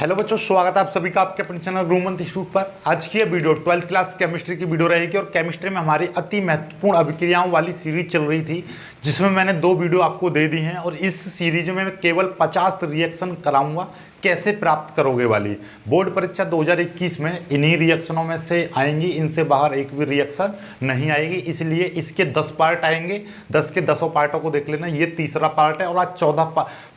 Hello बच्चों, स्वागत है आप सभी का आपके अपने चैनल ग्रूमंथ इंस्टीट्यूट पर। आज की ये वीडियो 12th क्लास केमिस्ट्री की वीडियो रहेगी और केमिस्ट्री में हमारी अति महत्वपूर्ण अभिक्रियाओं वाली सीरीज चल रही थी, जिसमें मैंने 2 वीडियो आपको दे दी हैं और इस सीरीज में मैं केवल 50 रिएक्शन कराऊंगा। कैसे प्राप्त करोगे वाली बोर्ड परीक्षा 2021 में इन्हीं रिएक्शनों में से आएंगी, इनसे बाहर एक भी रिएक्शन नहीं आएगी। इसलिए इसके 10 पार्ट आएंगे, 10 के 10 पार्टों को देख लेना। ये तीसरा पार्ट है और आज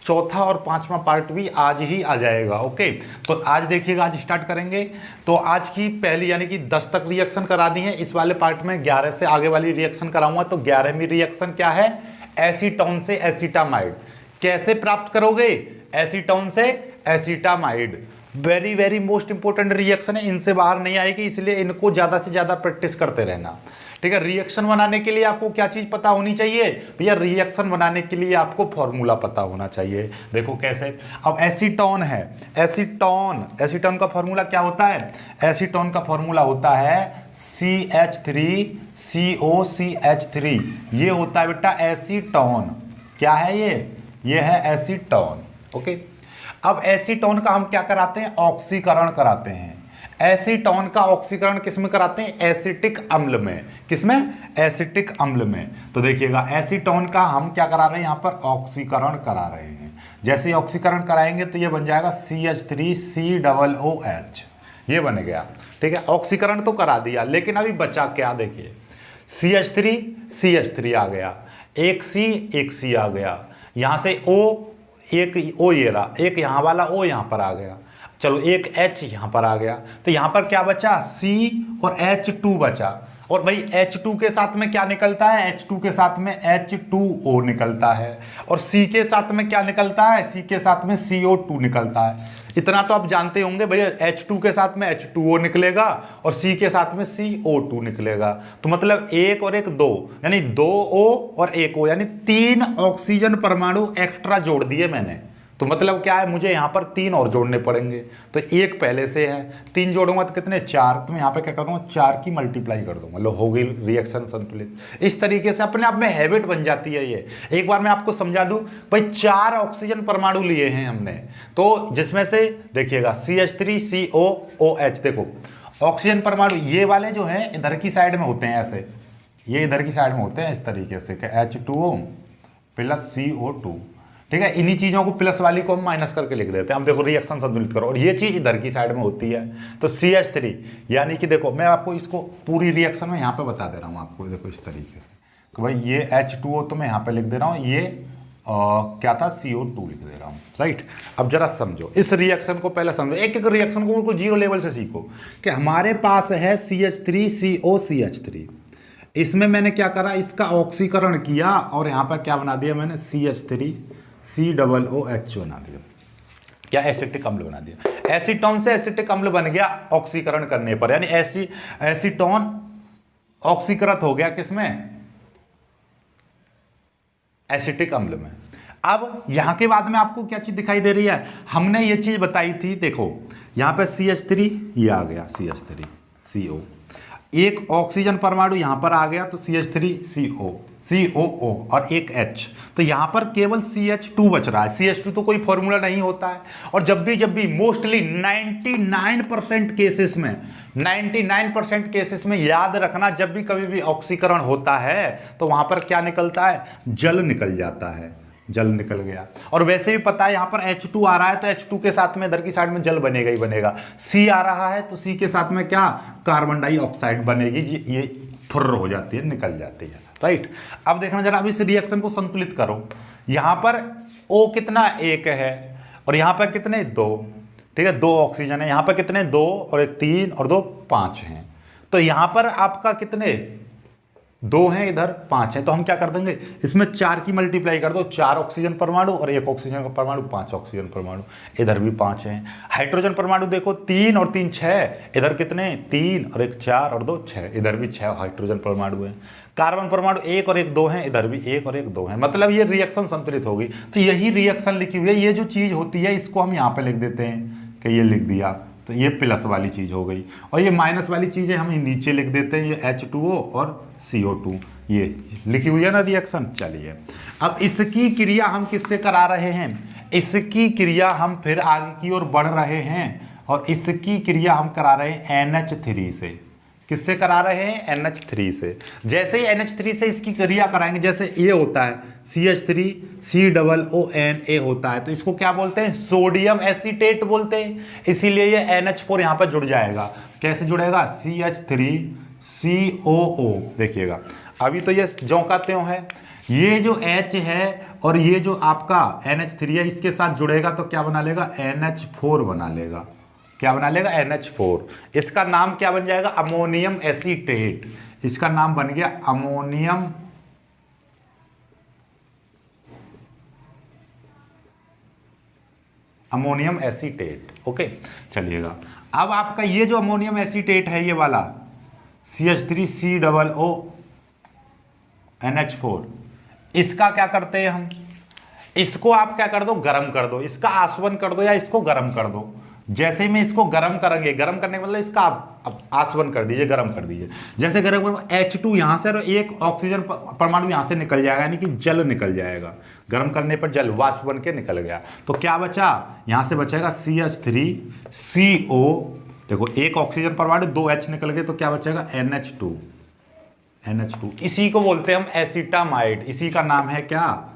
चौथा और 5वां पार्ट भी आज ही आ जाएगा। ओके, तो आज देखिएगा, आज स्टार्ट करेंगे। तो आज की पहली यानी कि 10 तक रिएक्शन करा दी है। इस वाले पार्ट में 11 से आगे वाली रिएक्शन कराऊंगा। तो 11वीं रिएक्शन क्या है? एसीटोन से एसिटामाइड। कैसे प्राप्त करोगे? एसीटोन से acetamide. Very very most important reaction है, इनसे बाहर नहीं आएगी, इसलिए इनको ज्यादा से ज्यादा प्रैक्टिस करते रहना। ठीक है, रिएक्शन बनाने के लिए आपको क्या चीज पता होनी चाहिए भैया? रिएक्शन बनाने के लिए आपको फॉर्मूला पता होना चाहिए। देखो कैसे। अब एसीटोन है, एसीटोन का फॉर्मूला क्या होता है? एसीटोन का फॉर्मूला होता है CH3COCH3। ये होता है बेटा एसीटोन। क्या है ये है एसीटोन। ओके, अब एसीटोन का हम क्या कराते हैं? ऑक्सीकरण कराते हैं। एसीटोन का ऑक्सीकरण किस में कराते हैं? एसिटिक अम्ल में। किसमें? एसिटिक अम्ल में। तो देखिएगा, एसीटोन का हम क्या करा रहे हैं? यहाँ पर ऑक्सीकरण करा रहे हैं। जैसे ऑक्सीकरण कराएंगे तो ये बन जाएगा CH3COOH। ये बन गया। ठीक है, ऑक्सीकरण तो करा दिया, लेकिन अभी बचा क्या? देखिए, CH3 आ गया, एक C आ गया, यहां से O, एक O ये रहा, एक यहाँ वाला O यहाँ पर आ गया, चलो एक H यहाँ पर आ गया। तो यहाँ पर क्या बचा? C और H2 बचा। और भाई H2 के साथ में क्या निकलता है? H2 के साथ में H2O निकलता है। और C के साथ में क्या निकलता है? C के साथ में CO2 निकलता है। इतना तो आप जानते होंगे भैया, H2 के साथ में H2O निकलेगा और C के साथ में CO2 निकलेगा। तो मतलब 1 और 1 2, यानी 2O और 1O, यानी 3 ऑक्सीजन परमाणु एक्स्ट्रा जोड़ दिए मैंने। तो मतलब क्या है? मुझे यहाँ पर 3 और जोड़ने पड़ेंगे। तो 1 पहले से है, 3 जोड़ूंगा तो कितने? 4। तो मैं यहाँ पे क्या कर दूंगा? 4 की मल्टीप्लाई कर दूंगा। लो, हो गई रिएक्शन संतुलित। इस तरीके से अपने आप में हैबिट बन जाती है ये। एक बार मैं आपको समझा दूं भाई, 4 ऑक्सीजन परमाणु लिए हैं हमने, तो जिसमें से देखिएगा CH3COOH। देखो ऑक्सीजन परमाणु ये वाले जो हैं इधर की साइड में होते हैं, ऐसे ये इधर की साइड में होते हैं इस तरीके से H2O प्लस CO2। ठीक है, इन्हीं चीजों को प्लस वाली को हम माइनस करके लिख देते हैं। अब देखो रिएक्शन संतुलित करो, और ये चीज इधर की साइड में होती है। तो CH3 यानी कि देखो, मैं आपको इसको पूरी रिएक्शन में यहाँ पे बता दे रहा हूँ आपको। देखो इस तरीके से कि भाई ये H2O तो मैं यहाँ पे लिख दे रहा हूँ, ये क्या था? CO2 लिख दे रहा हूँ। राइट, अब जरा समझो इस रिएक्शन को, पहले समझो, एक एक रिएक्शन को 0 लेवल से सीखो। कि हमारे पास है CH3COCH3। इसमें मैंने क्या करा? इसका ऑक्सीकरण किया और यहाँ पर क्या बना दिया मैंने? CH3COOH बना दिया। क्या? एसिटिक अम्ल बना दिया। एसीटोन से एसिटिक अम्ल बन गया ऑक्सीकरण करने पर, यानी एसीटोन ऑक्सीकृत हो गया किसमें? एसिटिक अम्ल में। अब यहां के बाद में आपको क्या चीज दिखाई दे रही है? हमने ये चीज बताई थी। देखो यहां पे CH3 ये आ गया, CH3CO, एक ऑक्सीजन परमाणु यहां पर आ गया तो CH3COO और एक H। तो यहां पर केवल CH2 बच रहा है। CH2 तो कोई फॉर्मूला नहीं होता है। और जब भी मोस्टली 99% केसेस में याद रखना, जब भी कभी भी ऑक्सीकरण होता है तो वहां पर क्या निकलता है? जल निकल जाता है। जल निकल गया। और वैसे भी पता है यहाँ पर H2 आ रहा है तो H2 के साथ में इधर की साइड में जल बनेगा ही बनेगा। C आ रहा है तो C के साथ में क्या? कार्बन डाइऑक्साइड बनेगी। ये फुर्र हो जाती है, निकल जाती है। राइट, अब देखना जरा, अब इस रिएक्शन को संतुलित करो। यहाँ पर O कितना? 1 है और यहाँ पर कितने? 2। ठीक है, 2 ऑक्सीजन है। यहाँ पर कितने? 2 और 1 3 और 2 5 हैं। तो यहाँ पर आपका कितने? 2 हैं, इधर 5 हैं। तो हम क्या कर देंगे? इसमें 4 की मल्टीप्लाई कर दो। 4 ऑक्सीजन परमाणु और 1 ऑक्सीजन का परमाणु, 5 ऑक्सीजन परमाणु। इधर भी 5 हैं। हाइड्रोजन परमाणु देखो, 3 और 3 6। इधर कितने? 3 और 1 4 और 2 6। इधर भी 6 हाइड्रोजन परमाणु हैं। कार्बन परमाणु 1 और 1 2 हैं। इधर भी 1 और 1 2 हैं। मतलब ये रिएक्शन संतुलित होगी। तो यही रिएक्शन लिखी हुई है। ये जो चीज होती है इसको हम यहाँ पे लिख देते हैं कि ये लिख दिया, तो ये प्लस वाली चीज हो गई। और ये माइनस वाली चीजें हम नीचे लिख देते हैं, ये H2O और CO2। ये लिखी हुई है ना रिएक्शन। चलिए, अब इसकी क्रिया हम किससे करा रहे हैं? इसकी क्रिया हम फिर आगे की ओर बढ़ रहे हैं और इसकी क्रिया हम करा रहे हैं NH3 से। किससे करा रहे हैं? NH3 से। जैसे ही NH3 से इसकी क्रिया कराएंगे, जैसे ये होता है CH3 COONA होता है, तो इसको क्या बोलते हैं? सोडियम एसीटेट बोलते हैं। इसीलिए ये NH4 यहाँ पर जुड़ जाएगा। कैसे जुड़ेगा? CH3COO। देखिएगा अभी तो ये ज्यों का त्यों है, ये जो H है और ये जो आपका NH3 है इसके साथ जुड़ेगा तो क्या बना लेगा? NH4 बना लेगा। क्या बना लेगा? NH4। इसका नाम क्या बन जाएगा? Ammonium acetate. इसका नाम बन गया अमोनियम एसीटेट। ओके, चलिएगा अब आपका ये जो अमोनियम एसीटेट है, ये वाला CH3COO इसका क्या करते हैं हम? इसको आप क्या कर दो? गर्म कर दो। इसका आसवन कर दो या इसको गर्म कर दो। जैसे ही मैं इसको गर्म करेंगे, गर्म करने का मतलब इसका आप आसवन कर दीजिए, गर्म कर दीजिए। जैसे गर्म H2 यहाँ से और एक ऑक्सीजन परमाणु यहाँ से निकल जाएगा, यानी कि जल निकल जाएगा। गर्म करने पर जल वाष्प बन के निकल गया। तो क्या बचा? यहाँ से बचेगा CH3CO। देखो एक ऑक्सीजन परमाणु 2 H निकल गए तो क्या बचेगा? NH2। इसी को बोलते हैं हम एसिटामाइड। इसी का नाम है क्या?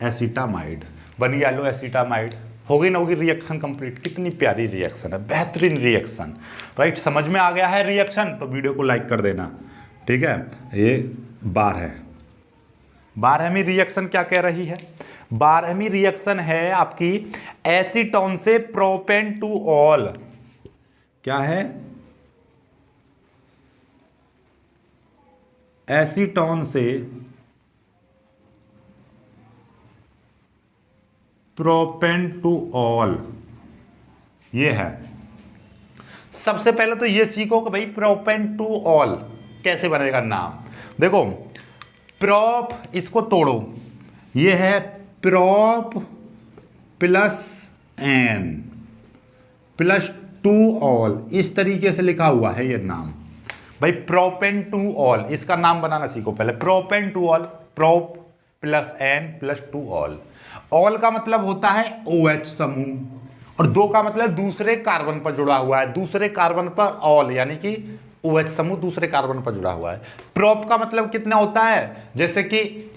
एसिटामाइड। बन गया। लो एसिटामाइड हो गई ना, होगी रिएक्शन कंप्लीट। कितनी प्यारी रिएक्शन है, बेहतरीन रिएक्शन। राइट, समझ में आ गया है रिएक्शन? तो वीडियो को लाइक कर देना, ठीक है। ये 12वीं रिएक्शन क्या कह रही है? 12वीं रिएक्शन है आपकी एसीटोन से प्रोपेन टू ऑल। क्या है? एसीटोन से प्रोपेन टू ऑल, ये है। सबसे पहले तो ये सीखो कि भाई प्रोपेन टू ऑल कैसे बनेगा नाम। देखो प्रोप, इसको तोड़ो, ये है prop plus an plus two ol, इस तरीके से लिखा हुआ है ये नाम। भाई प्रोपेन टू ऑल, इसका नाम बनाना सीखो पहले। Propan two ol, prop plus an plus two ol. Ol का मतलब होता है OH समूह और 2 का मतलब दूसरे कार्बन पर जुड़ा हुआ है। दूसरे कार्बन पर ऑल, यानी कि OH समूह दूसरे कार्बन पर जुड़ा हुआ है। प्रोप का मतलब कितना होता है? जैसे कि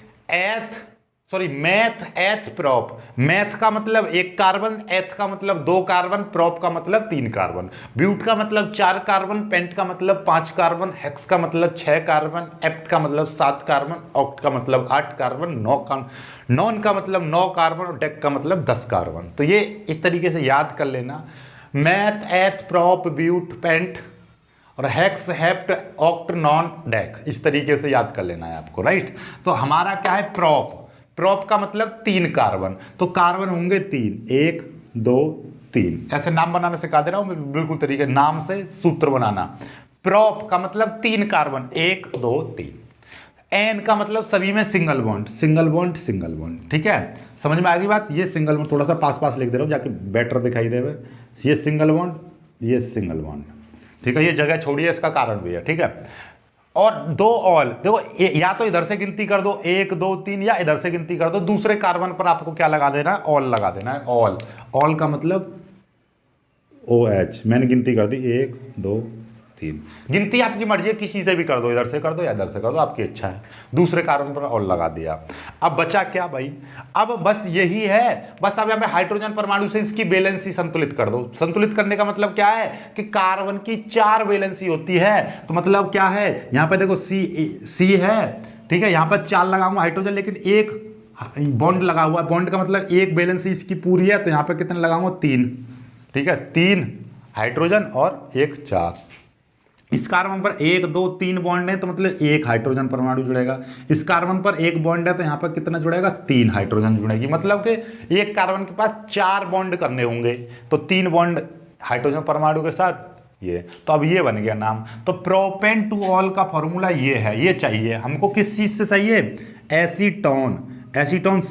मैथ एथ प्रोप। मैथ का मतलब 1 कार्बन, एथ का मतलब 2 कार्बन, प्रोप का मतलब 3 कार्बन। ब्यूट का मतलब 4 कार्बन, पेंट का मतलब 5 कार्बन, हेक्स का मतलब 6 कार्बन, एप्ट का मतलब 7 कार्बन, ऑक्ट का मतलब 8 कार्बन, नॉन का मतलब 9 कार्बन और डेक का मतलब 10 कार्बन। तो ये इस तरीके से याद कर लेना। Meth eth prop but pent और hex hept oct non dec, इस तरीके से याद कर लेना है आपको। राइट, तो हमारा क्या है? प्रोप। प्रोप का मतलब 3 कार्बन, तो कार्बन होंगे 3, 1 2 3। ऐसे नाम बनाना सिखा दे रहा हूं मैं बिल्कुल तरीके, नाम से सूत्र बनाना। प्रोप का मतलब 3 कार्बन, 1 2 3। एन का मतलब सभी में single bond, single bond single bond. ठीक है, समझ में आ गई बात? ये सिंगल बॉन्ड, थोड़ा सा पास लिख दे रहा हूं जाके बेटर दिखाई देवे। ये सिंगल बॉन्ड, ये सिंगल बॉन्ड। ठीक है, ये जगह छोड़िए, इसका कारण भी है। ठीक है, और 2 ऑल। देखो या तो इधर से गिनती कर दो 1 2 3, या इधर से गिनती कर दो। दूसरे कार्बन पर आपको क्या लगा देना है? ऑल लगा देना है। ऑल, ऑल का मतलब OH। मैंने गिनती कर दी 1 2 3। गिनती आपकी मर्जी है, किसी से भी कर दो, इधर से कर दो या इधर से कर दो, आपकी इच्छा है। दूसरे कार्बन पर ऑल लगा दिया। अब बचा क्या भाई? अब बस यही है। बस अब यहाँ पे हाइड्रोजन परमाणु से इसकी वैलेंसी संतुलित कर दो। संतुलित करने का मतलब क्या है? कि कार्बन की 4 वैलेंसी होती है। तो मतलब क्या है? यहाँ पे देखो C है, ठीक है, यहाँ पर 4 लगाऊंगा हाइड्रोजन, लेकिन 1 बॉन्ड लगा हुआ है। बॉन्ड का मतलब 1 वैलेंसी इसकी पूरी है, तो यहाँ पे कितने लगाऊंगा? 3। ठीक है, 3 हाइड्रोजन और 1 4। इस कार्बन पर 1 2 3 बॉन्ड है, तो मतलब 1 हाइड्रोजन परमाणु जुड़ेगा। इस कार्बन पर 1 बॉन्ड है, तो यहाँ पर कितना जुड़ेगा? 3 हाइड्रोजन जुड़ेगी। मतलब कि एक कार्बन के पास 4 बॉन्ड करने होंगे, तो 3 बॉन्ड हाइड्रोजन परमाणु के साथ ये। तो अब ये बन गया नाम। तो प्रोपेन टू ऑल का फॉर्मूला ये है, ये चाहिए हमको। किस चीज से चाहिए? एसीटोन। एसीटोन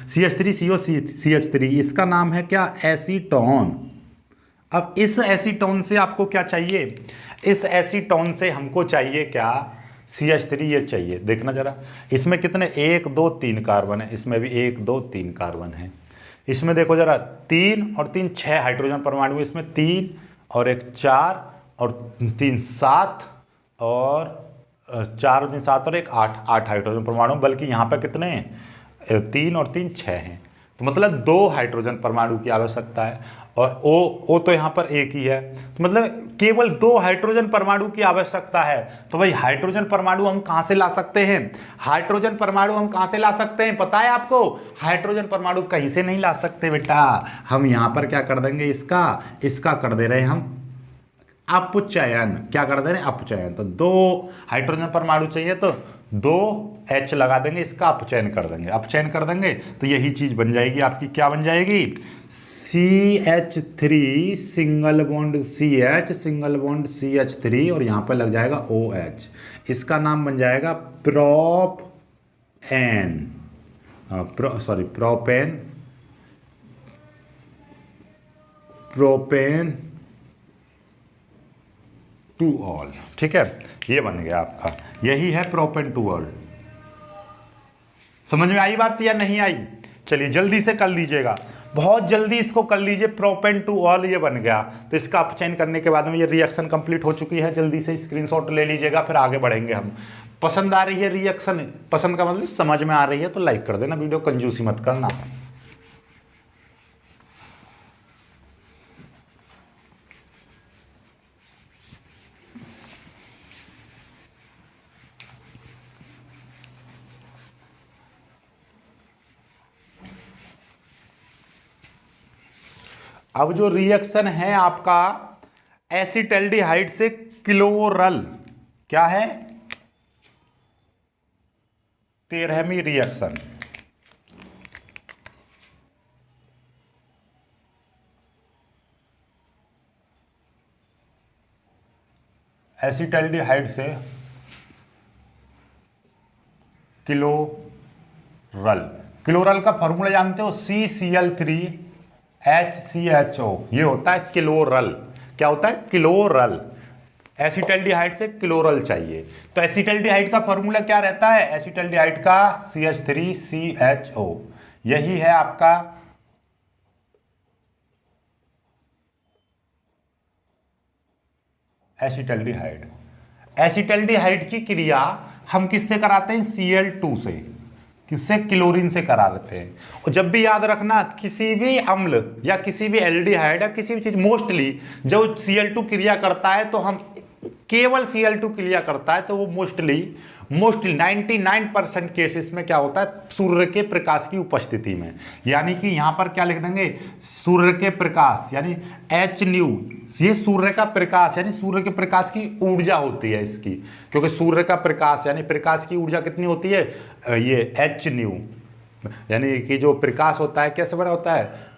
CH3CO CH3, इसका नाम है क्या? एसीटोन। अब इस एसीटोन से आपको क्या चाहिए? इस एसीटोन से हमको चाहिए क्या? CH3 ये चाहिए। देखना जरा, इसमें कितने 1 2 3 कार्बन है, इसमें भी 1 2 3 कार्बन है। इसमें देखो जरा 3 और 3 6 हाइड्रोजन परमाणु, इसमें 3 और 1 4 और 3 7 और 4 और 3 7 और 1 8 8 हाइड्रोजन परमाणु, बल्कि यहाँ पर कितने हैं 3 और 3 6 हैं। तो मतलब 2 हाइड्रोजन परमाणु की आवश्यकता है और O तो यहाँ पर एक ही है, तो मतलब केवल 2 हाइड्रोजन परमाणु की आवश्यकता है। तो भाई हाइड्रोजन परमाणु हम कहाँ से ला सकते हैं? हाइड्रोजन परमाणु हम कहाँ से ला सकते हैं पता है आपको? हाइड्रोजन परमाणु कहीं से नहीं ला सकते बेटा। हम यहाँ पर क्या कर देंगे, इसका कर दे रहे हैं हम अपचयन। क्या कर दे रहे हैं? अपचयन। तो 2 हाइड्रोजन परमाणु चाहिए तो 2 H लगा देंगे, इसका अपचयन कर देंगे। अपचयन कर देंगे तो यही चीज बन जाएगी आपकी, क्या बन जाएगी? CH3 single bond CH single bond CH3 और यहां पर लग जाएगा OH। इसका नाम बन जाएगा प्रोपेन टू ऑल। ठीक है, ये बन गया आपका, यही है प्रोपेन टू ऑल। समझ में आई बात या नहीं आई? चलिए जल्दी से कर लीजिएगा, बहुत जल्दी इसको कर लीजिए। प्रोपेन टू ऑल ये बन गया। तो इसका अपचयन करने के बाद में ये रिएक्शन कंप्लीट हो चुकी है। जल्दी से स्क्रीनशॉट ले लीजिएगा, फिर आगे बढ़ेंगे हम। पसंद आ रही है रिएक्शन, पसंद का मतलब समझ में आ रही है तो लाइक कर देना, वीडियो कंजूसी मत करना। अब जो रिएक्शन है आपका एसिटल्डिहाइड से क्लोरल, क्या है? 13वीं रिएक्शन। एसिटल्डिहाइड से क्लोरल। क्लोरल का फॉर्मूला जानते हो? CCl3HCHO। ये होता है क्लोरल। क्या होता है? क्लोरल। एसिटल्डिहाइड से क्लोरल चाहिए तो एसिटल्डिहाइड का फॉर्मूला क्या रहता है? एसिटल्डिहाइड का CH3CHO। यही है आपका एसिटल्डिहाइड। एसिटल्डिहाइड की क्रिया हम किससे कराते हैं? Cl2 से। किससे? क्लोरीन से करा लेते हैं। और जब भी याद रखना, किसी भी अम्ल या किसी भी एल्डिहाइड या किसी भी चीज, मोस्टली जो Cl2 क्रिया करता है तो हम केवल Cl2 क्रिया करता है तो वो मोस्टली 99% केसेस में क्या होता है? सूर्य के प्रकाश की उपस्थिति में। यानी कि यहां पर क्या लिख देंगे? सूर्य के प्रकाश, यानी Hν। ये सूर्य का प्रकाश, यानी सूर्य के प्रकाश की ऊर्जा होती है इसकी, क्योंकि सूर्य का प्रकाश यानी प्रकाश की ऊर्जा कितनी होती है? ये Hν, यानी कि जो प्रकाश होता है कैसे बना होता है?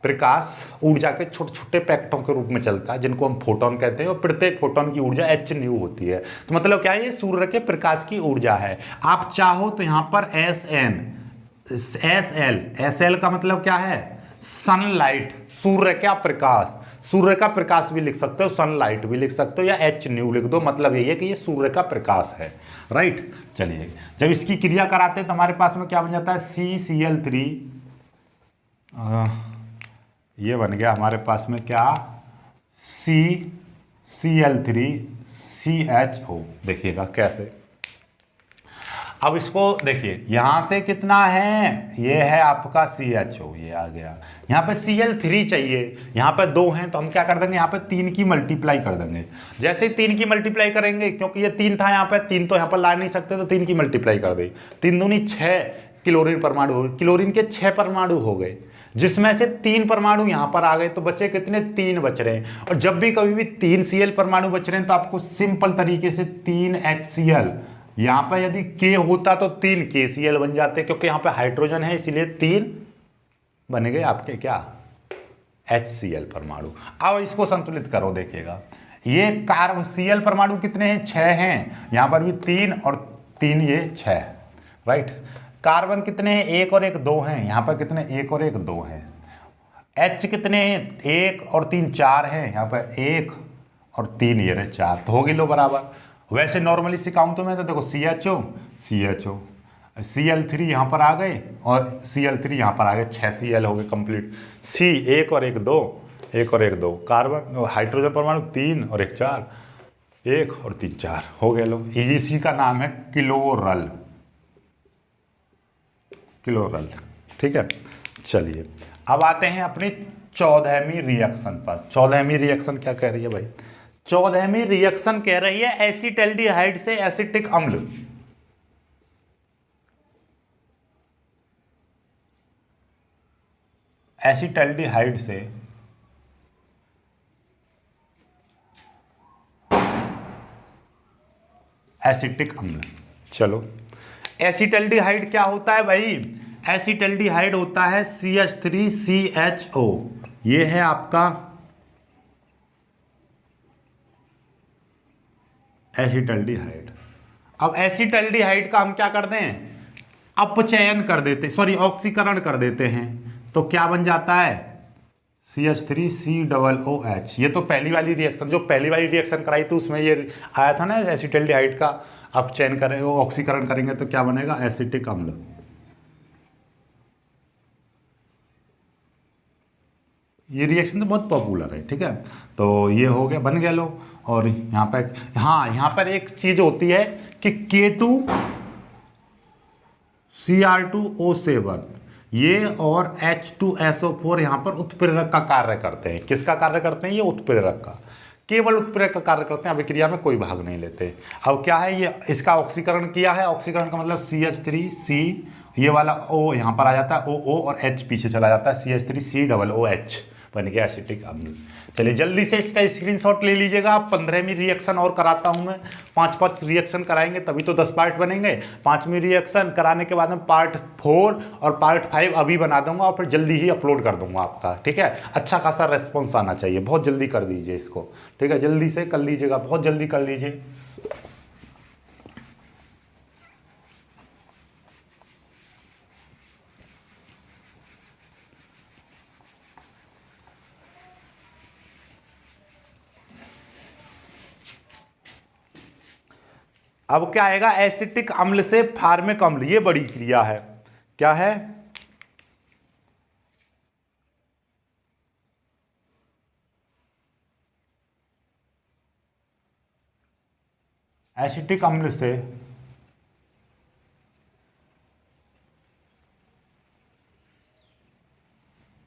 प्रकाश ऊर्जा के छोटे छोटे पैकेटों के रूप में चलता है, जिनको हम फोटोन कहते हैं, और प्रत्येक फोटोन की ऊर्जा Hν होती है। तो मतलब क्या है? ये सूर्य के प्रकाश की ऊर्जा है। आप चाहो तो यहां पर SL का मतलब क्या है? सनलाइट, सूर्य का प्रकाश। सूर्य का प्रकाश भी लिख सकते हो, सनलाइट भी लिख सकते हो, या Hν लिख दो। मतलब यही है कि ये सूर्य का प्रकाश है, राइट। चलिए, जब इसकी क्रिया कराते हैं तो हमारे पास में क्या बन जाता है? CCl3, ये बन गया हमारे पास में क्या? CCl3CHO। देखिएगा कैसे। अब इसको देखिए, यहां से कितना है? ये है आपका CHO, ये आ गया। यहां पे Cl3 चाहिए, यहां पे 2 हैं तो हम क्या कर देंगे? यहां पे 3 की मल्टीप्लाई कर देंगे। जैसे ही 3 की मल्टीप्लाई करेंगे, क्योंकि ये 3 था यहां पे, 3 तो यहां पर ला नहीं सकते, तो 3 की मल्टीप्लाई कर दी। 3 दूनी 6 क्लोरीन परमाणु हो गए। क्लोरीन के 6 परमाणु हो गए, जिसमें से 3 परमाणु यहां पर आ गए, तो बचे कितने? 3 बच रहे हैं। और जब भी कभी भी 3 Cl परमाणु बच रहे हैं तो आपको सिंपल तरीके से 3 HCl, यहां पर यदि K होता तो 3 KCl बन जाते, क्योंकि यहां पे हाइड्रोजन है इसलिए 3 बन गए आपके क्या? HCl परमाणु। अब इसको संतुलित करो, देखिएगा ये कार्बन Cl परमाणु कितने हैं? 6 हैं। यहां पर भी 3 और 3 ये 6, राइट। कार्बन कितने हैं? 1 और 1 2 हैं। यहां पर कितने? 1 और 1 2 हैं। H कितने हैं? 1 और 3 4 हैं। यहां पर 1 और 3 ये रहे 4, तो होगी लो बराबर। वैसे नॉर्मली सिखाऊं तो मैं तो देखो CHO Cl3 यहाँ पर आ गए और Cl3 यहाँ पर आ गए, 6 Cl हो गए कंप्लीट। C एक और एक दो, एक और एक दो, कार्बन हाइड्रोजन परमाणु 3 और एक 4, 1 और 3 4 हो गए लोग। इसी का नाम है क्लोरल, क्लोरल। ठीक है, चलिए अब आते हैं अपनी 14वीं रिएक्शन पर। 14वीं रिएक्शन क्या कह रही है भाई? 14वीं रिएक्शन कह रही है एसिटल्डिहाइड से एसिटिक अम्ल। एसिटल्डिहाइड से एसिटिक अम्ल। चलो एसिटल्डिहाइड क्या होता है भाई? एसिटल्डिहाइड होता है CH3CHO, ये है आपका एसिटल्डिहाइड। अब एसिटल्डिहाइड का हम क्या करते हैं? अपचयन कर देते, सॉरी ऑक्सीकरण कर देते हैं, तो क्या बन जाता है? CH3COOH। ये तो पहली वाली रिएक्शन, जो पहली वाली रिएक्शन कराई थी उसमें ये आया था ना, एसिटल्डिहाइड का अपचयन करेंगे, ऑक्सीकरण करेंगे तो क्या बनेगा? एसिटिक अम्ल। ये रिएक्शन तो बहुत पॉपुलर है। ठीक है, तो ये हो गया, बन गया लो। और यहाँ पर, हाँ यहाँ पर एक चीज होती है कि K2Cr2O7 ये और H2SO4 यहाँ पर उत्प्रेरक का कार्य करते हैं। किसका कार्य करते हैं? ये उत्प्रेरक का, केवल उत्प्रेरक का कार्य करते हैं, अभिक्रिया में कोई भाग नहीं लेते। अब क्या है, ये इसका ऑक्सीकरण किया है, ऑक्सीकरण का मतलब CH3C, ये वाला O यहाँ पर आ जाता है, OO और H पीछे चला जाता है, CH3COOH बन गया एसिटिक अम्ल। चलिए जल्दी से इसका स्क्रीनशॉट ले लीजिएगा। 15वीं रिएक्शन और कराता हूं मैं, 5 रिएक्शन कराएंगे तभी तो 10 पार्ट बनेंगे। 5वीं रिएक्शन कराने के बाद में पार्ट 4 और पार्ट 5 अभी बना दूंगा और फिर जल्दी ही अपलोड कर दूंगा आपका। ठीक है, अच्छा खासा रेस्पॉन्स आना चाहिए, बहुत जल्दी कर दीजिए इसको। ठीक है, जल्दी से कर लीजिएगा, बहुत जल्दी कर लीजिए। अब क्या आएगा? एसिटिक अम्ल से फार्मिक अम्ल, ये बड़ी क्रिया है। क्या है? एसिटिक अम्ल से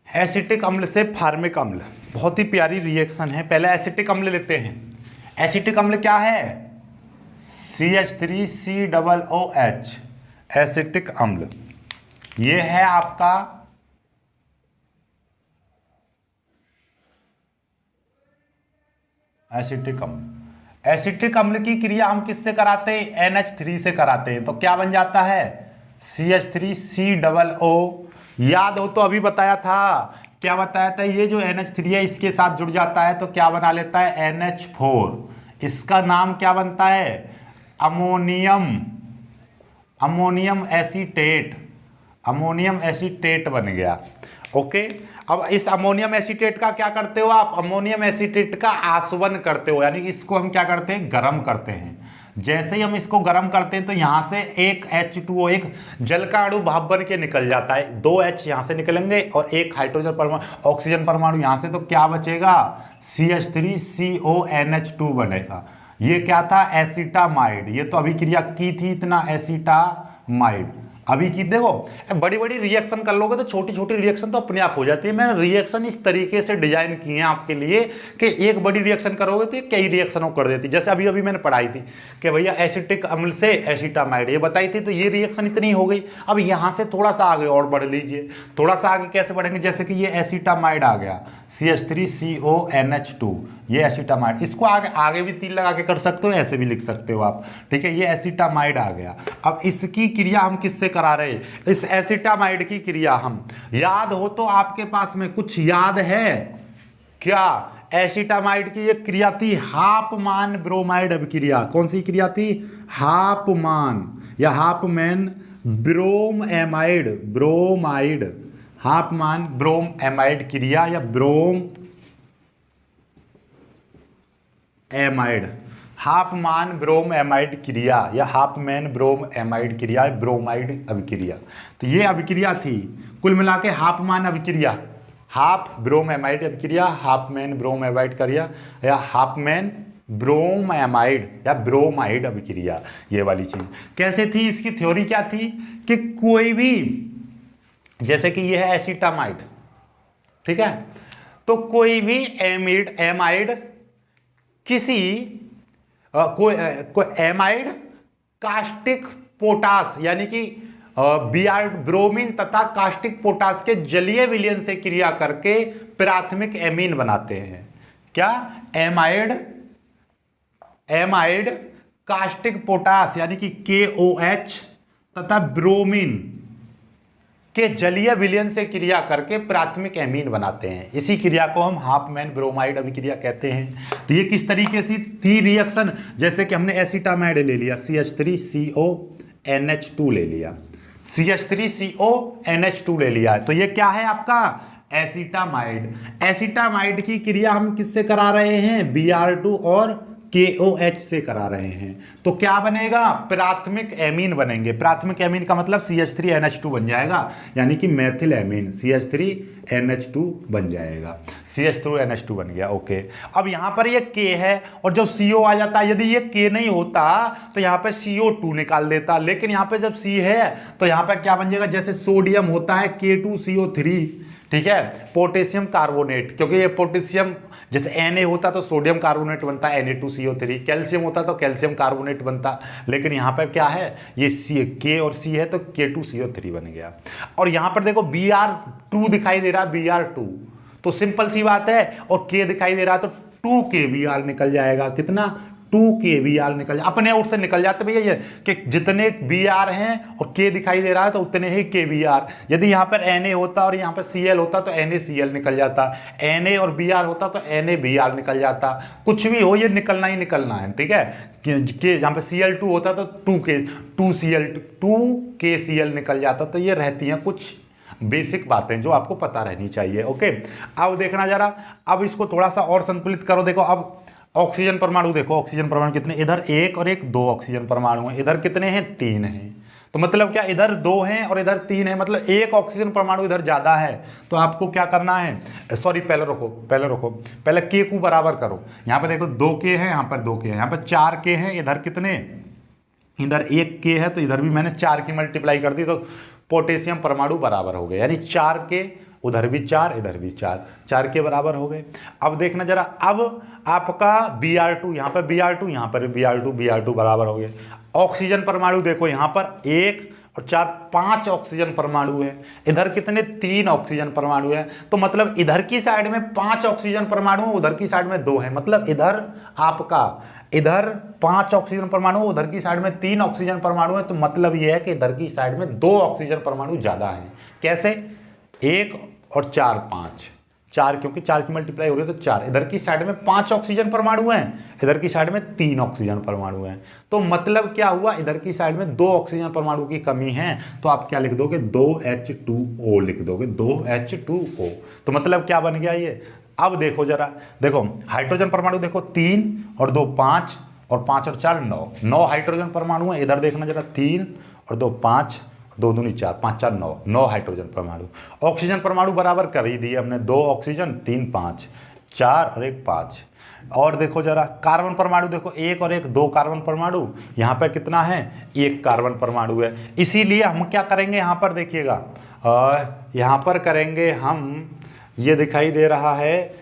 एसिटिक अम्ल से फार्मिक अम्ल, बहुत ही प्यारी रिएक्शन है। पहले एसिटिक अम्ल लेते हैं। एसिटिक अम्ल क्या है? CH3COOH एसिटिक अम्ल, ये है आपका एसिटिक अम्ल। एसिटिक अम्ल की क्रिया हम किससे कराते हैं? NH3 से कराते हैं, तो क्या बन जाता है? CH3COO। याद हो तो अभी बताया था, क्या बताया था? ये जो NH3 है इसके साथ जुड़ जाता है तो क्या बना लेता है? NH4। इसका नाम क्या बनता है? Ammonium, ammonium acetate, ammonium acetate बन गया। ओके, अब इस अमोनियम एसीटेट का क्या करते हो आप? अमोनियम एसीटेट का आसवन करते हो, यानी इसको हम क्या करते हैं? गर्म करते हैं। जैसे ही हम इसको गर्म करते हैं तो यहां से एक H2O, एक जल का अणु भाप बन के निकल जाता है, 2 H यहां से निकलेंगे और एक हाइड्रोजन परमाणु, ऑक्सीजन परमाणु यहां से, तो क्या बचेगा? CH3CONH2 बनेगा। ये क्या था? एसिटामाइड। ये तो अभी क्रिया की थी इतना, एसिटामाइड अभी की। देखो बड़ी बड़ी रिएक्शन कर लोगे तो छोटी छोटी रिएक्शन तो अपने आप हो जाती है। मैंने रिएक्शन इस तरीके से डिजाइन किए हैं आपके लिए कि एक बड़ी रिएक्शन करोगे तो ये कई रिएक्शनों कर देती। जैसे अभी अभी मैंने पढ़ाई थी कि भैया एसिटिक अम्ल से एसिटामाइड, ये बताई थी, तो ये रिएक्शन इतनी हो गई। अब यहाँ से थोड़ा सा आगे और बढ़ लीजिए। थोड़ा सा आगे कैसे बढ़ेंगे? जैसे कि ये एसिटामाइड आ गया, CH3CONH2, ये एसिटामाइड। इसको आगे आगे भी तीर लगा के कर सकते हो, ऐसे भी लिख सकते हो आप। ठीक है, ये एसिटामाइड आ गया। अब इसकी क्रिया हम किससे करा रहे हैं? इस एसिटामाइड की क्रिया हम, याद हो तो आपके पास में कुछ याद है क्या? एसिटामाइड की एक क्रिया थी हाफमान ब्रोमाइड अभिक्रिया। कौन सी क्रिया थी? हाफमान या हाफमैन ब्रोम एमाइड, ब्रोमाइड, हाफमान ब्रोम एमाइड क्रिया या ब्रोम एमाइड। हाफमान ब्रोम एमाइड क्रिया या हाफमैन ब्रोम एमाइड क्रिया, ब्रोमाइड अभिक्रिया। तो ये अभिक्रिया थी कुल मिला के हाफमान अभिक्रिया, हाफ ब्रोम एमाइड अभिक्रिया, हाफमैन ब्रोम एमाइड क्रिया या हाफमैन ब्रोम एमाइड या ब्रोमाइड अभिक्रिया, ये वाली चीज कैसे थी। इसकी थ्योरी क्या थी कि कोई भी, जैसे कि ये है एसिटामाइड, ठीक है, तो कोई भी एमाइड किसी कोई एमाइड कास्टिक पोटास यानी कि ब्रोमीन तथा कास्टिक पोटास के जलीय विलयन से क्रिया करके प्राथमिक एमीन बनाते हैं। क्या? एमाइड कास्टिक पोटास यानी कि KOH तथा ब्रोमीन के जलीय विलयन से क्रिया करके प्राथमिक एमीन बनाते हैं। इसी क्रिया को हम हाफमैन ब्रोमाइड अभिक्रिया कहते हैं। तो ये किस तरीके से थी रिएक्शन, जैसे कि हमने एसिटामाइड ले लिया, CH3CONH2 ले लिया, CH3CONH2 ले लिया, तो ये क्या है आपका एसिटामाइड। एसिटामाइड की क्रिया हम किससे करा रहे हैं? Br2 और KOH से करा रहे हैं, तो क्या बनेगा? प्राथमिक एमीन बनेंगे। प्राथमिक एमीन का मतलब CH3NH2 बन जाएगा, यानी कि मेथिल एमीन CH3NH2 बन जाएगा। CH3NH2 बन गया, ओके। अब यहां पर ये K है और जब CO आ जाता है, यदि ये K नहीं होता तो यहां पे CO2 निकाल देता, लेकिन यहां पे जब C है तो यहां पर क्या बन जाएगा? जैसे सोडियम होता है K2CO3, ठीक है, पोटेशियम कार्बोनेट, क्योंकि ये पोटेशियम, जैसे Na होता तो सोडियम कार्बोनेट बनता है Na2CO3, कैल्शियम होता तो कैल्शियम कार्बोनेट बनता, लेकिन यहाँ पर क्या है? ये K और C है तो K2CO3 बन गया। और यहाँ पर देखो Br2 दिखाई दे रहा है, Br2, तो सिंपल सी बात है, और K दिखाई दे रहा है तो 2KBr निकल जाएगा। कितना? 2KBr निकल जाए, अपने ओर से निकल जाते भैया ये कि जितने Br हैं और K दिखाई दे रहा है तो उतने ही KBr। यदि यहाँ पर Na होता और यहाँ पर Cl होता तो NaCl निकल जाता, Na और Br होता तो NaBr निकल जाता। कुछ भी हो, ये निकलना ही निकलना है, ठीक है। कि यहाँ पे Cl2 होता तो 2KCl निकल जाता। तो ये रहती हैं कुछ बेसिक बातें जो आपको पता रहनी चाहिए, ओके। अब देखना जरा, अब इसको थोड़ा सा और संतुलित करो। देखो अब ऑक्सीजन परमाणु देखो, ऑक्सीजन परमाणु कितने, इधर 1 और 1 2 ऑक्सीजन परमाणु हैं, इधर कितने हैं? 3 हैं। तो मतलब क्या, इधर 2 हैं और इधर 3 है, मतलब 1 ऑक्सीजन परमाणु इधर ज्यादा है। तो आपको क्या करना है, सॉरी पहले रुको, पहले K को बराबर करो। यहाँ पे देखो 2K है, यहाँ पर 2K है, यहाँ पर 4K है, इधर कितने, इधर 1K है, तो इधर भी मैंने 4 की मल्टीप्लाई कर दी, तो पोटेशियम परमाणु बराबर हो गए, यानी 4K, उधर भी 4 इधर भी 4 के बराबर हो गए। अब देखना जरा, अब आपका Br2, यहाँ पर Br2, यहाँ पर Br2 बराबर हो गए। ऑक्सीजन परमाणु देखो, यहाँ पर 1 और 4 5 ऑक्सीजन परमाणु है, इधर कितने 3 ऑक्सीजन परमाणु है। तो मतलब इधर की साइड में 5 ऑक्सीजन परमाणु, उधर की साइड में 2 है, मतलब इधर आपका, इधर 5 ऑक्सीजन परमाणु, उधर की साइड में 3 ऑक्सीजन परमाणु है। तो मतलब यह है कि इधर की साइड में 2 ऑक्सीजन परमाणु ज्यादा है। कैसे? 1 और 4 5, 4 क्योंकि 4 की मल्टीप्लाई हो रही है तो 4, इधर की साइड में 5 ऑक्सीजन परमाणु हैं, इधर की साइड में 3 ऑक्सीजन परमाणु हैं। तो मतलब क्या हुआ, इधर की साइड में 2 ऑक्सीजन परमाणु की कमी है, तो आप क्या लिख दोगे? 2H2O लिख दोगे, 2H2O। तो मतलब क्या बन गया ये? अब देखो जरा, देखो हाइड्रोजन परमाणु देखो, 3 और 2 5 और 5 और 4 9 हाइड्रोजन परमाणु है। इधर देखना जरा, 3 और 2 5, 2 दूनी 4, 5 4 9 हाइड्रोजन परमाणु। ऑक्सीजन परमाणु बराबर कर ही दिए हमने, 2 ऑक्सीजन 3 5, 4 और 1 5। और देखो जरा कार्बन परमाणु देखो, 1 और 1 2 कार्बन परमाणु, यहाँ पे कितना है? 1 कार्बन परमाणु है। इसीलिए हम क्या करेंगे, यहाँ पर देखिएगा, यहाँ पर करेंगे हम, ये दिखाई दे रहा है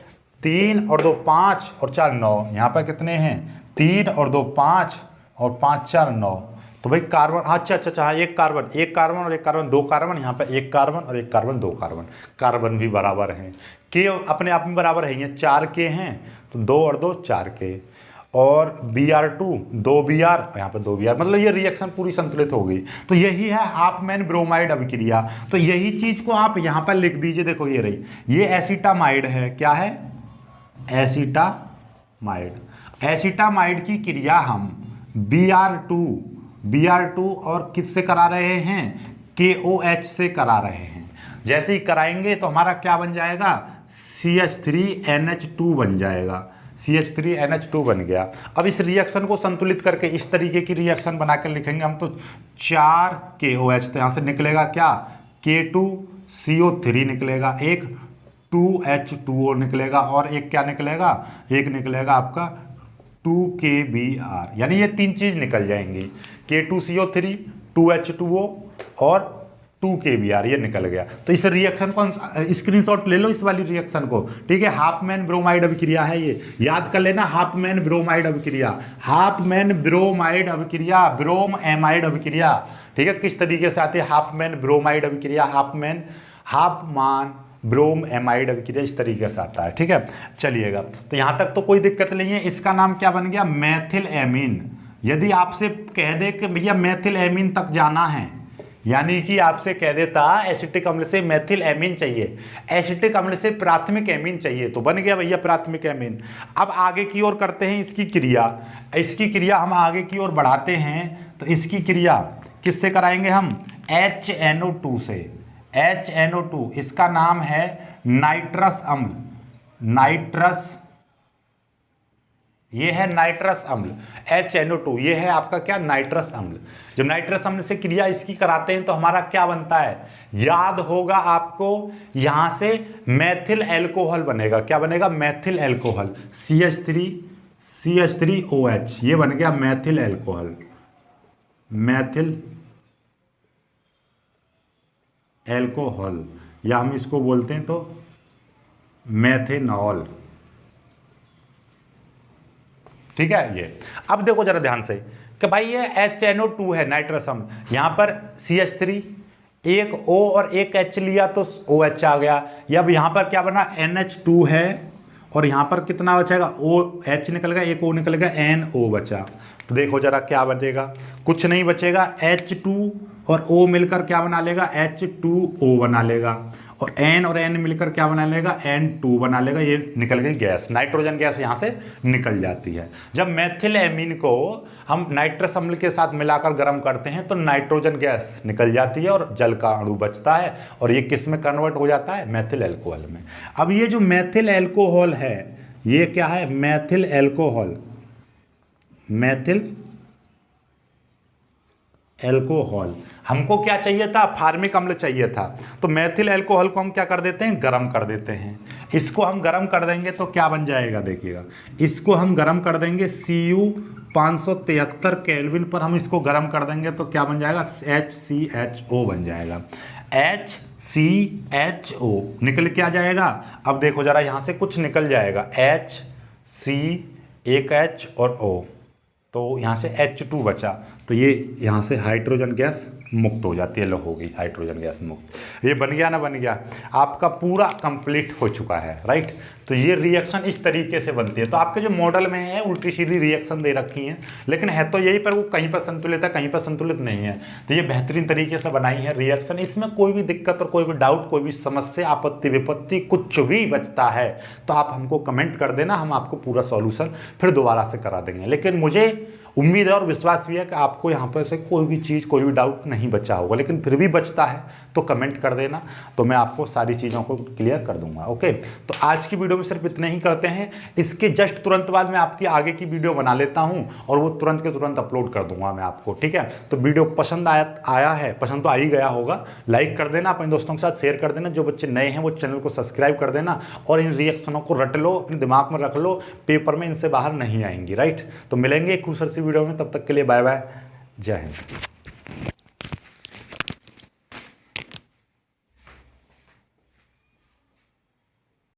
3 और 2 5 और 4 9, यहाँ पर कितने हैं? 3 और 2 5 और 5 4 9। तो भाई कार्बन, अच्छा हाँ, एक कार्बन और एक कार्बन 2 कार्बन, यहाँ पे 1 कार्बन और 1 कार्बन 2 कार्बन, कार्बन भी बराबर हैं। के अपने आप में बराबर है, ये 4K हैं, तो 2 और 2 4K, और Br2 2 Br, यहाँ पे 2 Br, मतलब ये रिएक्शन पूरी संतुलित हो गई। तो यही है हाफमैन ब्रोमाइड अभिक्रिया। तो यही चीज को आप यहाँ पर लिख दीजिए, देखो ये रही, ये एसिटामाइड है, क्या है? एसिटामाइड। एसिटामाइड की क्रिया हम Br2 और किससे करा रहे हैं? KOH से करा रहे हैं। जैसे ही कराएंगे तो हमारा क्या बन जाएगा? CH3NH2 बन जाएगा, CH3NH2 बन गया। अब इस रिएक्शन को संतुलित करके इस तरीके की रिएक्शन बना कर लिखेंगे हम, तो 4KOH, तो यहाँ से निकलेगा क्या, K2CO3 निकलेगा, एक 2H2O निकलेगा और एक क्या निकलेगा, एक निकलेगा आपका 2KBr, यानी ये 3 चीज निकल जाएंगी, K2CO3, 2H2O और 2KBr, ये निकल गया। तो इस रिएक्शन को स्क्रीनशॉट ले लो, इस वाली रिएक्शन को, ठीक है। हाफमैन ब्रोमाइड अभिक्रिया है ये, याद कर लेना, हाफमैन ब्रोमाइड अभिक्रिया, हाफमैन ब्रोमाइड अभिक्रिया, ब्रोम एमाइड अभिक्रिया, ठीक है। किस तरीके से आती है हाफमैन ब्रोमाइड अभिक्रिया, हाफमान ब्रोम एमाइड अभिक्रिया, इस तरीके से आता है, ठीक है। चलिएगा, तो यहां तक तो कोई दिक्कत नहीं है। इसका नाम क्या बन गया, मेथिल एमीन। यदि आपसे कह दे कि भैया मेथिल एमीन तक जाना है, यानी कि आपसे कह देता एसिटिक अम्ल से मेथिल एमीन चाहिए, एसिटिक अम्ल से प्राथमिक एमीन चाहिए, तो बन गया भैया प्राथमिक एमीन। अब आगे की ओर करते हैं इसकी क्रिया, इसकी क्रिया हम आगे की ओर बढ़ाते हैं, तो इसकी क्रिया किससे कराएंगे हम, HNO2 से, HNO2, इसका नाम है नाइट्रस अम्ल, नाइट्रस, ये है नाइट्रस अम्ल, HNO2, ये है आपका क्या, नाइट्रस अम्ल। जब नाइट्रस अम्ल से क्रिया इसकी कराते हैं तो हमारा क्या बनता है, याद होगा आपको, यहां से मेथिल एल्कोहल बनेगा, क्या बनेगा, मेथिल एल्कोहल, CH3OH, ये बन गया मेथिल एल्कोहल, मेथिल एल्कोहल, या हम इसको बोलते हैं तो मेथेनॉल, ठीक है। ये अब देखो जरा ध्यान से कि भाई ये HNO2 है नाइट्रस अम्ल, यहां पर CH3, एक O और एक H लिया तो OH आ गया, या अब यहां पर क्या बना, NH2 है और यहां पर कितना बचेगा, OH निकल गया, एक O निकल गया, NO बचा। तो देखो जरा क्या बचेगा, कुछ नहीं बचेगा, H2 और O मिलकर क्या बना लेगा, H2O बना लेगा, और N और N मिलकर क्या बना लेगा, N2 बना लेगा, ये निकल गई गैस, नाइट्रोजन गैस यहाँ से निकल जाती है। जब मेथिल एमीन को हम नाइट्रस अम्ल के साथ मिलाकर गर्म करते हैं तो नाइट्रोजन गैस निकल जाती है और जल का अणु बचता है, और ये किस में कन्वर्ट हो जाता है, मेथिल एल्कोहल में। अब ये जो मेथिल एल्कोहल है, ये क्या है, मेथिल एल्कोहल, मेथिल एल्कोहल, हमको क्या चाहिए था, फार्मिक अम्ल चाहिए था, तो मेथिल एल्कोहल को हम क्या कर देते हैं, गरम कर देते हैं। इसको हम गरम कर देंगे तो क्या बन जाएगा, देखिएगा, इसको हम गरम कर देंगे Cu 573 केल्विन पर हम इसको गरम कर देंगे तो क्या बन जाएगा, HCHO बन जाएगा, HCHO निकल के आ जाएगा। अब देखो जरा यहाँ से कुछ निकल जाएगा, HC, एक H और O, तो यहाँ से H2 बचा, तो ये यहाँ से हाइड्रोजन गैस मुक्त हो जाती है, लो हो गई हाइड्रोजन गैस मुक्त। ये बन गया ना, बन गया, आपका पूरा कंप्लीट हो चुका है, राइट। तो ये रिएक्शन इस तरीके से बनती है। तो आपके जो मॉडल में है उल्टी सीधी रिएक्शन दे रखी है, लेकिन है तो यही, पर वो कहीं पर संतुलित है, कहीं पर संतुलित नहीं है। तो ये बेहतरीन तरीके से बनाई है रिएक्शन, इसमें कोई भी दिक्कत और कोई भी डाउट, कोई भी समस्या, आपत्ति विपत्ति कुछ भी बचता है तो आप हमको कमेंट कर देना, हम आपको पूरा सॉल्यूशन फिर दोबारा से करा देंगे। लेकिन मुझे उम्मीद है और विश्वास भी है कि आपको यहाँ पर से कोई भी चीज़, कोई भी डाउट नहीं बचा होगा, लेकिन फिर भी बचता है तो कमेंट कर देना, तो मैं आपको सारी चीज़ों को क्लियर कर दूंगा। ओके, तो आज की वीडियो में सिर्फ इतना ही करते हैं। इसके जस्ट तुरंत बाद मैं आपकी आगे की वीडियो बना लेता हूँ और वो तुरंत के तुरंत अपलोड कर दूंगा मैं आपको, ठीक है। तो वीडियो पसंद आया है, पसंद तो आ ही गया होगा, लाइक कर देना, अपने दोस्तों के साथ शेयर कर देना, जो बच्चे नए हैं वो चैनल को सब्सक्राइब कर देना, और इन रिएक्शनों को रट लो, अपने दिमाग में रख लो, पेपर में इनसे बाहर नहीं आएंगी, राइट। तो मिलेंगे एक खूबसूरत सी वीडियो में, तब तक के लिए बाय बाय, जय हिंद।